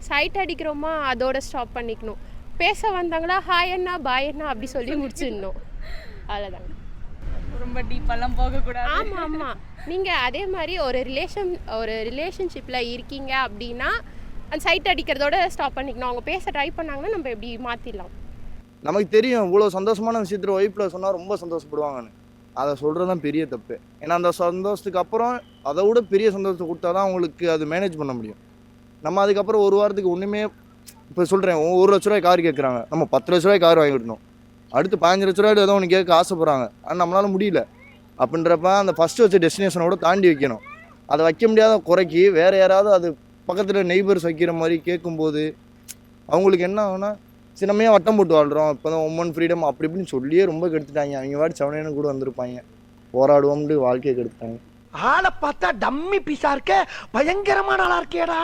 Side அடிக்கிறோமா அதோட stop பண்ணிக்கணும். பேச வந்தாங்களா ஹாய் அண்ணா பாய் அண்ணா அப்படி சொல்லி முடிச்சிடணும். அவ்வளோதாங்க. ரொம்ப டீப்பெல்லாம் போகக்கூடாது. ஆமாம் ஆமாம். நீங்கள் அதே மாதிரி ஒரு ரிலேஷன்ஷிப்பில் இருக்கீங்க அப்படின்னா அந்த சைட் அடிக்கிறதோட ஸ்டாப் பண்ணிக்கணும். அவங்க பேச ட்ரை பண்ணாங்கன்னா நம்ம எப்படி மாற்றிடலாம். நமக்கு தெரியும் இவ்வளோ சந்தோஷமான விஷயத்தில் ஒய்ஃபில் சொன்னால் ரொம்ப சந்தோஷப்படுவாங்கன்னு. அதை சொல்கிறது தான் பெரிய தப்பு. ஏன்னா அந்த சந்தோஷத்துக்கு அப்புறம் அதை விட பெரிய சந்தோஷத்தை கொடுத்தா தான் அவங்களுக்கு அது மேனேஜ் பண்ண முடியும். நம்ம அதுக்கப்புறம் ஒரு வாரத்துக்கு ஒன்றுமே இப்போ சொல்கிறேன் 1 லட்ச ரூபாய் கார் கேட்குறாங்க, நம்ம 10 லட்ச ரூபாய் கார் வாங்கி விடணும். அடுத்து 15 லட்ச ரூபாய் ஏதோ ஒன்று கேட்க ஆசைப்படுறாங்க, ஆனால் நம்மளால முடியல. அப்படின்றப்ப அந்த ஃபஸ்ட்டு வச்ச டெஸ்டினேஷனோட தாண்டி வைக்கணும். அதை வைக்க முடியாத குறைக்கி வேறு யாராவது அது பக்கத்தில் நெய்பர்ஸ் வைக்கிற மாதிரி கேட்கும்போது அவங்களுக்கு என்ன ஆகுனா சின்னமையாக வட்டம் போட்டு வாழ்கிறோம், இப்போ தான் உமன் ஃப்ரீடம் அப்படி இப்படின்னு சொல்லியே ரொம்ப கெடுத்துட்டாங்க. அவங்க வாடி செவனேன்னு கூட வந்திருப்பாங்க, போராடுவோம்னு வாழ்க்கையை கெடுத்துட்டாங்க. ஆளை பார்த்தா டம்மி பீஸா இருக்க, பயங்கரமான ஆளா இருக்கேடா.